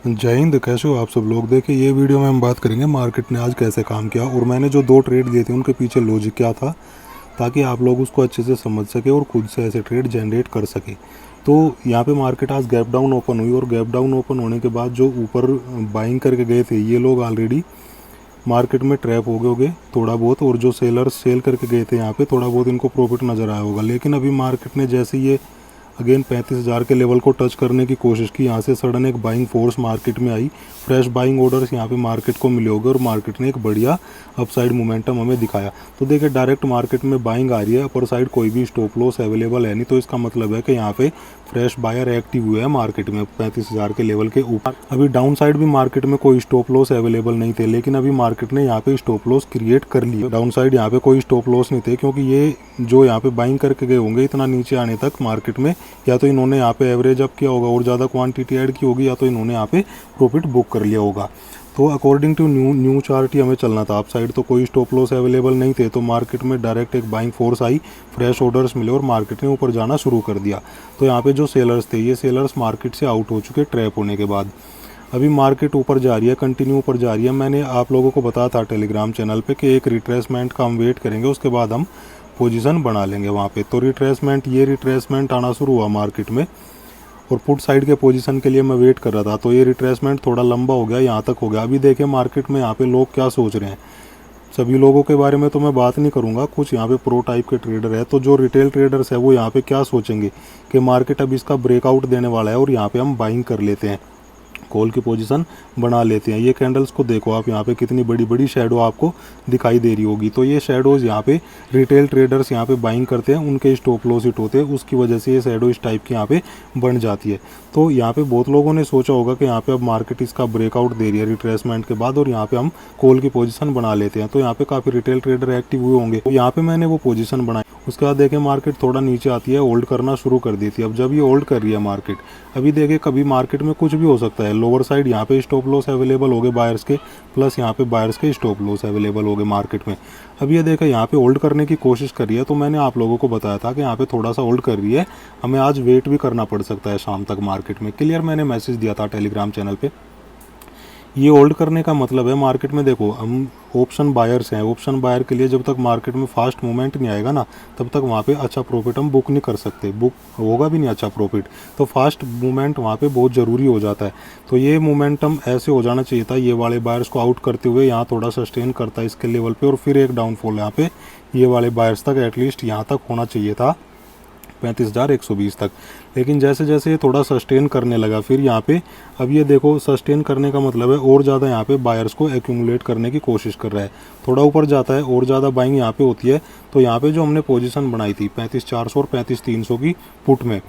जय हिंद। कैसे हो आप सब लोग। देखिए ये वीडियो में हम बात करेंगे मार्केट ने आज कैसे काम किया और मैंने जो दो ट्रेड लिए थे उनके पीछे लॉजिक क्या था, ताकि आप लोग उसको अच्छे से समझ सके और खुद से ऐसे ट्रेड जनरेट कर सके। तो यहाँ पे मार्केट आज गैप डाउन ओपन हुई और गैप डाउन ओपन होने के बाद जो ऊपर बाइंग करके गए थे ये लोग ऑलरेडी मार्केट में ट्रैप हो गए होंगे थोड़ा बहुत, और जो सेलर्स सेल करके गए थे यहाँ पे थोड़ा बहुत इनको प्रॉफिट नज़र आया होगा। लेकिन अभी मार्केट ने जैसे ये अगेन 35,000 के लेवल को टच करने की कोशिश की, यहाँ से सडन एक बाइंग फोर्स मार्केट में आई, फ्रेश बाइंग ऑर्डर्स यहाँ पे मार्केट को मिले होंगे और मार्केट ने एक बढ़िया अपसाइड मोमेंटम हमें दिखाया। तो देखिए डायरेक्ट मार्केट में बाइंग आ रही है, अपर साइड कोई भी स्टॉप लॉस अवेलेबल है नहीं, तो इसका मतलब है कि यहाँ पे फ्रेश बायर एक्टिव हुए हैं मार्केट में 35,000 के लेवल के ऊपर। अभी डाउन साइड भी मार्केट में कोई स्टॉप लॉस अवेलेबल नहीं थे, लेकिन अभी मार्केट ने यहाँ पे स्टॉप लॉस क्रिएट कर लिए। डाउन साइड यहाँ पे कोई स्टॉप लॉस नहीं थे, क्योंकि ये जो यहाँ पे बाइंग करके गए होंगे इतना नीचे आने तक मार्केट में, या तो इन्होंने यहाँ पे एवरेज अप किया होगा और ज़्यादा क्वांटिटी ऐड की होगी, या तो इन्होंने यहाँ पे प्रॉफिट बुक कर लिया होगा। तो अकॉर्डिंग टू न्यू चार्ट ही हमें चलना था। अप साइड तो कोई स्टॉप लॉस अवेलेबल नहीं थे, तो मार्केट में डायरेक्ट एक बाइंग फोर्स आई, फ्रेश ऑर्डर्स मिले और मार्केट ने ऊपर जाना शुरू कर दिया। तो यहाँ पे जो सेलर्स थे ये सेलर्स मार्केट से आउट हो चुके ट्रैप होने के बाद। अभी मार्केट ऊपर जा रही है, कंटिन्यू ऊपर जा रही है। मैंने आप लोगों को बताया था टेलीग्राम चैनल पे कि एक रिट्रेसमेंट का हम वेट करेंगे, उसके बाद हम पोजीशन बना लेंगे वहाँ पे। तो ये रिट्रेसमेंट आना शुरू हुआ मार्केट में, और पुट साइड के पोजीशन के लिए मैं वेट कर रहा था। तो ये रिट्रेसमेंट थोड़ा लंबा हो गया, यहाँ तक हो गया। अभी देखिए मार्केट में यहाँ पे लोग क्या सोच रहे हैं। सभी लोगों के बारे में तो मैं बात नहीं करूँगा, कुछ यहाँ पे प्रो टाइप के ट्रेडर है, तो जो रिटेल ट्रेडर्स है वो यहाँ पे क्या सोचेंगे कि मार्केट अब इसका ब्रेकआउट देने वाला है और यहाँ पे हम बाइंग कर लेते हैं, कॉल की पोजीशन बना लेते हैं। ये कैंडल्स को देखो आप, यहाँ पे कितनी बड़ी बड़ी शेडो आपको दिखाई दे रही होगी। तो ये शेडोज़ यहाँ पे रिटेल ट्रेडर्स यहाँ पे बाइंग करते हैं, उनके स्टॉप लॉस हिट होते हैं, उसकी वजह से ये शेडो इस टाइप की यहाँ पे बन जाती है। तो यहाँ पे बहुत लोगों ने सोचा होगा कि यहाँ पे अब मार्केट इसका ब्रेकआउट दे रही है रिट्रेसमेंट के बाद, और यहाँ पे हम कॉल की पोजीशन बना लेते हैं। तो यहाँ पे काफ़ी रिटेल ट्रेडर एक्टिव हुए होंगे, तो यहाँ पे मैंने वो पोजीशन बनाई। उसके बाद देखें मार्केट थोड़ा नीचे आती है, होल्ड करना शुरू कर दी थी। अब जब ये होल्ड कर रही है मार्केट, अभी देखें कभी मार्केट में कुछ भी हो सकता है। लोअर साइड यहाँ पे स्टॉप लॉस अवेलेबल हो गए बायर्स के, प्लस यहाँ पे बायर्स के स्टॉप लॉस अवेलेबल हो गए मार्केट में। अब ये देखा यहाँ पे होल्ड करने की कोशिश कर रही है, तो मैंने आप लोगों को बताया था कि यहाँ पे थोड़ा सा होल्ड कर रही है, हमें आज वेट भी करना पड़ सकता है शाम तक मार्केट में। क्लियर मैंने मैसेज दिया था टेलीग्राम चैनल पे। ये होल्ड करने का मतलब है मार्केट में देखो हम ऑप्शन बायर्स हैं, ऑप्शन बायर के लिए जब तक मार्केट में फास्ट मूवमेंट नहीं आएगा ना, तब तक वहाँ पे अच्छा प्रॉफिट हम बुक नहीं कर सकते, बुक होगा भी नहीं अच्छा प्रॉफिट। तो फास्ट मूवमेंट वहाँ पे बहुत ज़रूरी हो जाता है। तो ये मोमेंटम ऐसे हो जाना चाहिए था, ये वाले बायर्स को आउट करते हुए यहाँ थोड़ा सस्टेन करता है इसके लेवल पर, और फिर एक डाउनफॉल यहाँ पे ये वाले बायर्स तक एटलीस्ट यहाँ तक होना चाहिए था 35,120 तक। लेकिन जैसे जैसे ये थोड़ा सस्टेन करने लगा, फिर यहाँ पे अब ये देखो सस्टेन करने का मतलब है और ज़्यादा यहाँ पे बायर्स को एक्यूमुलेट करने की कोशिश कर रहा है। थोड़ा ऊपर जाता है और ज़्यादा बाइंग यहाँ पे होती है। तो यहाँ पे जो हमने पोजीशन बनाई थी 35,400 और 35,300 की पुट में,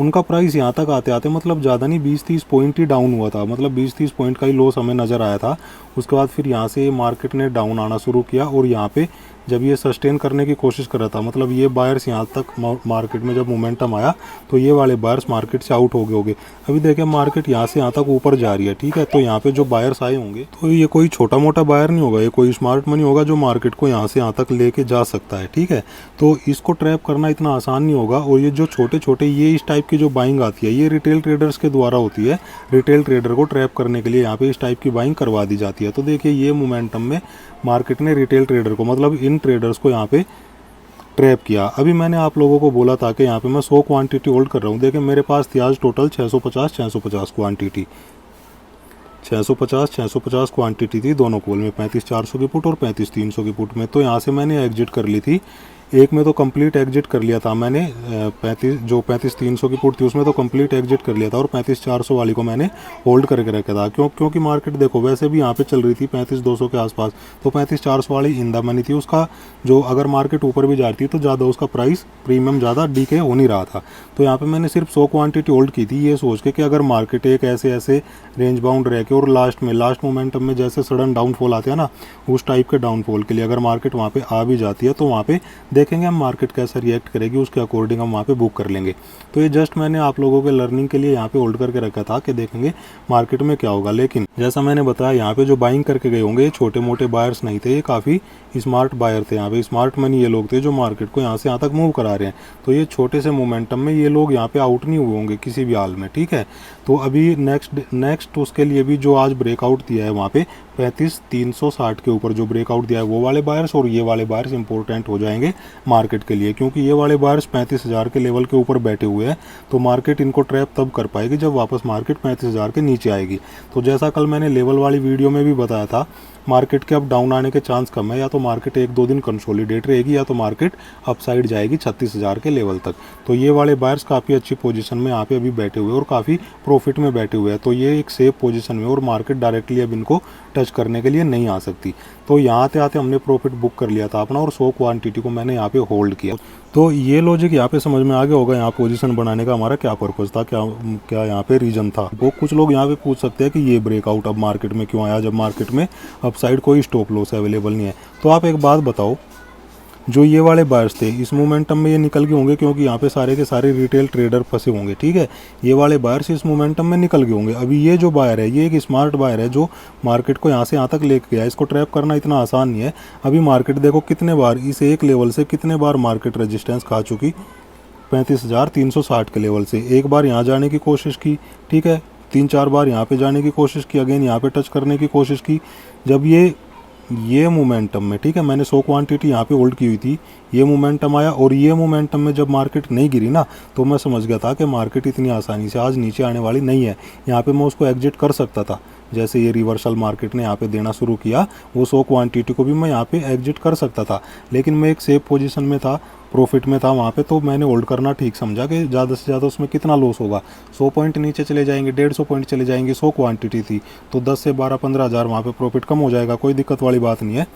उनका प्राइस यहाँ तक आते आते मतलब ज़्यादा नहीं 20-30 पॉइंट ही डाउन हुआ था, मतलब 20-30 पॉइंट का ही लॉस हमें नज़र आया था। उसके बाद फिर यहाँ से मार्केट ने डाउन आना शुरू किया, और यहाँ पे जब ये सस्टेन करने की कोशिश कर रहा था, मतलब ये बायर्स यहाँ तक मार्केट में जब मोमेंटम आया तो ये वाले बायर्स मार्केट से आउट हो गए होंगे। अभी देखें मार्केट यहाँ से यहाँ तक ऊपर जा रही है, ठीक है। तो यहाँ पे जो बायर्स आए होंगे, तो ये कोई छोटा मोटा बायर नहीं होगा, ये कोई स्मार्ट मनी होगा जो मार्केट को यहाँ से यहाँ तक लेके जा सकता है, ठीक है। तो इसको ट्रैप करना इतना आसान नहीं होगा। और ये जो छोटे छोटे ये इस टाइप की जो बाइंग आती है, ये रिटेल ट्रेडर्स के द्वारा होती है। रिटेल ट्रेडर को ट्रैप करने के लिए यहाँ पे इस टाइप की बाइंग करवा दी जाती है। तो देखिए ये मोमेंटम में मार्केट ने रिटेल ट्रेडर को, मतलब इन ट्रेडर्स को यहाँ पे ट्रैप किया। अभी मैंने आप लोगों को बोला था कि यहाँ पे मैं 100 क्वांटिटी होल्ड कर रहा हूँ। देखिए मेरे पास थी आज टोटल 650 क्वांटिटी, 650 क्वांटिटी थी दोनों कॉल में, 35,400 की पुट और 35,300 की पुट में। तो यहाँ से मैंने एग्जिट कर ली थी, एक में तो कंप्लीट एग्जिट कर लिया था मैंने। 35,300 की पुट थी उसमें तो कंप्लीट एग्जिट कर लिया था, और 35,400 वाली को मैंने होल्ड करके रखा था। क्योंकि मार्केट देखो वैसे भी यहाँ पे चल रही थी 35,200 के आसपास, तो 35,400 वाली इन द मनी थी। उसका जो अगर मार्केट ऊपर भी जाती तो ज़्यादा उसका प्राइस प्रीमियम ज़्यादा डीके हो नहीं रहा था। तो यहाँ पर मैंने सिर्फ 100 क्वान्टिटी होल्ड की थी, ये सोच के कि अगर मार्केट एक ऐसे रेंज बाउंड रह के और लास्ट मोमेंटम में जैसे सडन डाउनफॉल आते हैं ना, उस टाइप के डाउनफॉल के लिए अगर मार्केट वहाँ पे आ भी जाती है, तो वहाँ पे देखेंगे हम मार्केट कैसा रिएक्ट करेगी, उसके अकॉर्डिंग हम वहाँ पे बुक कर लेंगे। तो ये जस्ट मैंने आप लोगों के लर्निंग के लिए यहाँ पे होल्ड करके रखा था कि देखेंगे मार्केट में क्या होगा। लेकिन जैसा मैंने बताया यहाँ पे जो बाइंग करके गए होंगे ये छोटे मोटे बायर्स नहीं थे, ये काफ़ी स्मार्ट बायर थे। यहाँ पे स्मार्ट मनी ये लोग थे जो मार्केट को यहाँ से यहाँ तक मूव करा रहे हैं। तो ये छोटे से मोमेंटम में ये लोग यहाँ पे आउट नहीं हुए होंगे किसी भी हाल में, ठीक है। तो अभी नेक्स्ट उसके लिए भी जो आज ब्रेकआउट दिया है वहाँ पे 35,360 के ऊपर जो ब्रेकआउट दिया है वो वाले बायर्स और ये वाले बायर्स इंपॉर्टेंट हो जाएंगे मार्केट के लिए, क्योंकि ये वाले बायर्स 35,000 के लेवल के ऊपर बैठे हुए हैं। तो मार्केट इनको ट्रैप तब कर पाएगी जब वापस मार्केट 35,000 के नीचे आएगी। तो जैसा कल मैंने लेवल वाली वीडियो में भी बताया था, मार्केट के अब डाउन आने के चांस कम है, या तो मार्केट 1-2 दिन कंसोलिडेट रहेगी या तो मार्केट अपसाइड जाएगी 36,000 के लेवल तक। तो ये वाले बायर्स काफ़ी अच्छी पोजीशन में यहाँ पे अभी बैठे हुए और काफ़ी प्रॉफिट में बैठे हुए हैं। तो ये एक सेफ पोजीशन में और मार्केट डायरेक्टली अब इनको टच करने के लिए नहीं आ सकती। तो यहाँ आते आते हमने प्रॉफिट बुक कर लिया था अपना और 100 क्वांटिटी को मैंने यहाँ पे होल्ड किया। तो ये लॉजिक यहाँ पे समझ में आ गया होगा, यहाँ पोजीशन बनाने का हमारा क्या पर्पस था, क्या यहाँ पे रीजन था। वो कुछ लोग यहाँ पे पूछ सकते हैं कि ये ब्रेकआउट अब मार्केट में क्यों आया जब मार्केट में अपसाइड कोई स्टॉप लॉस अवेलेबल नहीं है। तो आप एक बात बताओ, जो ये वाले बायर्स थे इस मोमेंटम में ये निकल गए होंगे क्योंकि यहाँ पे सारे के सारे रिटेल ट्रेडर फंसे होंगे, ठीक है। ये वाले बायर्स इस मोमेंटम में निकल गए होंगे। अभी ये जो बायर है ये एक स्मार्ट बायर है जो मार्केट को यहाँ से यहाँ तक लेके गया। इसको ट्रैप करना इतना आसान नहीं है। अभी मार्केट देखो कितने बार इस एक लेवल से कितने बार मार्केट रेजिस्टेंस खा चुकी, 35,360 के लेवल से। एक बार यहाँ जाने की कोशिश की, ठीक है, 3-4 बार यहाँ पे जाने की कोशिश की, अगेन यहाँ पे टच करने की कोशिश की। जब ये मोमेंटम में, ठीक है, मैंने 100 क्वांटिटी यहाँ पे होल्ड की हुई थी, ये मोमेंटम आया और ये मोमेंटम में जब मार्केट नहीं गिरी ना तो मैं समझ गया था कि मार्केट इतनी आसानी से आज नीचे आने वाली नहीं है। यहाँ पे मैं उसको एग्जिट कर सकता था। जैसे ये रिवर्सल मार्केट ने यहाँ पे देना शुरू किया, वो 100 क्वांटिटी को भी मैं यहाँ पे एग्जिट कर सकता था, लेकिन मैं एक सेफ पोजीशन में था, प्रॉफिट में था वहाँ पे। तो मैंने होल्ड करना ठीक समझा कि ज़्यादा से ज़्यादा उसमें कितना लॉस होगा, 100 पॉइंट नीचे चले जाएंगे, 150 पॉइंट चले जाएंगे, 100 क्वांटिटी थी तो 10 से 12-15 हज़ार वहाँ पे प्रॉफिट कम हो जाएगा, कोई दिक्कत वाली बात नहीं है।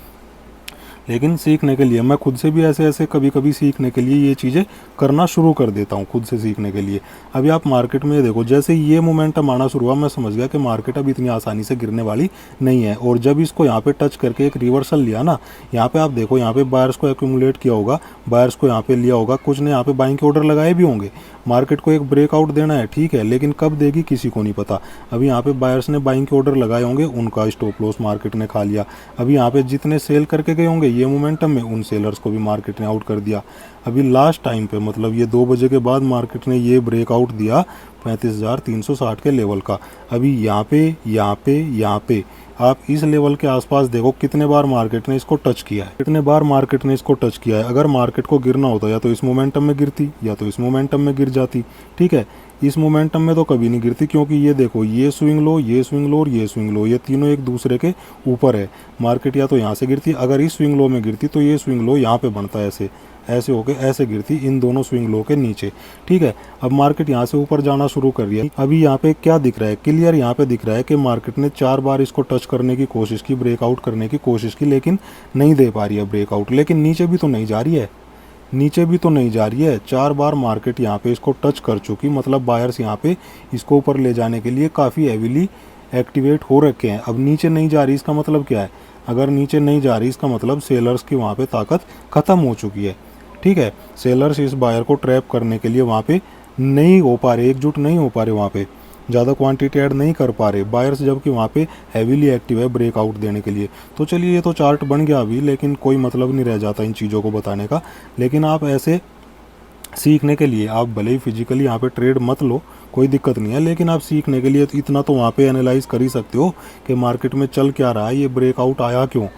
लेकिन सीखने के लिए मैं खुद से भी ऐसे कभी कभी सीखने के लिए ये चीज़ें करना शुरू कर देता हूँ, खुद से सीखने के लिए। अभी आप मार्केट में देखो, जैसे ये मोमेंटम आना शुरू हुआ मैं समझ गया कि मार्केट अब इतनी आसानी से गिरने वाली नहीं है। और जब इसको यहाँ पे टच करके एक रिवर्सल लिया ना, यहाँ पे आप देखो, यहाँ पे बायर्स को एक्यूमुलेट किया होगा, बायर्स को यहाँ पे लिया होगा, कुछ ने यहाँ पे बाइंग के ऑर्डर लगाए भी होंगे। मार्केट को एक ब्रेकआउट देना है, ठीक है, लेकिन कब देगी किसी को नहीं पता। अभी यहाँ पे बायर्स ने बाइंग के ऑर्डर लगाए होंगे, उनका स्टॉप लॉस मार्केट ने खा लिया। अभी यहाँ पे जितने सेल करके गए होंगे ये मोमेंटम में, उन सेलर्स को भी मार्केट ने आउट कर दिया। अभी लास्ट टाइम पे, मतलब ये 2 बजे के बाद मार्केट ने ये ब्रेकआउट दिया 35,360 के लेवल का। अभी यहाँ पे आप इस लेवल के आसपास देखो कितने बार मार्केट ने इसको टच किया है, कितने बार मार्केट ने इसको टच किया है। अगर मार्केट को गिरना होता या तो इस मोमेंटम में गिरती या तो इस मोमेंटम में गिर जाती, ठीक है। इस मोमेंटम में तो कभी नहीं गिरती, क्योंकि ये देखो, ये स्विंग लो, ये स्विंग लो और ये स्विंग लो, ये तीनों एक दूसरे के ऊपर है। मार्केट या तो यहाँ से गिरती, अगर इस स्विंग लो में गिरती तो ये स्विंग लो यहाँ पे बनता है, ऐसे होके ऐसे गिरती इन दोनों स्विंग लो के नीचे, ठीक है। अब मार्केट यहाँ से ऊपर जाना शुरू कर रही है। अभी यहाँ पे क्या दिख रहा है, क्लियर यहाँ पे दिख रहा है कि मार्केट ने 4 बार इसको टच करने की कोशिश की, ब्रेकआउट करने की कोशिश की, लेकिन नहीं दे पा रही है ब्रेकआउट। लेकिन नीचे भी तो नहीं जा रही है, नीचे भी तो नहीं जा रही है। 4 बार मार्केट यहाँ पे इसको टच कर चुकी, मतलब बायर्स यहाँ पे इसको ऊपर ले जाने के लिए काफ़ी हैवीली एक्टिवेट हो रखे हैं। अब नीचे नहीं जा रही, इसका मतलब क्या है? अगर नीचे नहीं जा रही इसका मतलब सेलर्स की वहाँ पे ताकत ख़त्म हो चुकी है, ठीक है। सेलर्स इस बायर को ट्रैप करने के लिए वहाँ पे नहीं हो पा रहे, एकजुट नहीं हो पा रहे, वहाँ पे ज़्यादा क्वांटिटी ऐड नहीं कर पा रहे बायर्स, जबकि वहाँ पे हैवीली एक्टिव है ब्रेकआउट देने के लिए। तो चलिए, ये तो चार्ट बन गया अभी, लेकिन कोई मतलब नहीं रह जाता इन चीज़ों को बताने का। लेकिन आप ऐसे सीखने के लिए, आप भले ही फिजिकली यहाँ पे ट्रेड मत लो, कोई दिक्कत नहीं है, लेकिन आप सीखने के लिए इतना तो वहाँ पे एनालाइज कर ही सकते हो कि मार्केट में चल क्या रहा है, ये ब्रेकआउट आया क्यों,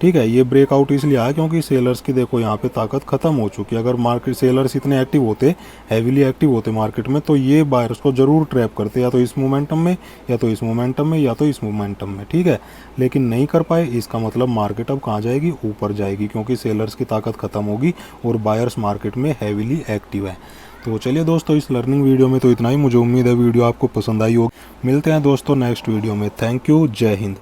ठीक है। ये ब्रेकआउट इसलिए आया क्योंकि सेलर्स की देखो यहाँ पे ताकत खत्म हो चुकी है। अगर मार्केट सेलर्स इतने एक्टिव होते, हैवीली एक्टिव होते मार्केट में, तो ये बायर्स को जरूर ट्रैप करते, या तो इस मोमेंटम में या तो इस मोमेंटम में या तो इस मोमेंटम में, ठीक है। लेकिन नहीं कर पाए, इसका मतलब मार्केट अब कहाँ जाएगी? ऊपर जाएगी, क्योंकि सेलर्स की ताकत खत्म होगी और बायर्स मार्केट में हैवीली एक्टिव है। तो चलिए दोस्तों, इस लर्निंग वीडियो में तो इतना ही। मुझे उम्मीद है वीडियो आपको पसंद आई होगी। मिलते हैं दोस्तों नेक्स्ट वीडियो में। थैंक यू, जय हिंद।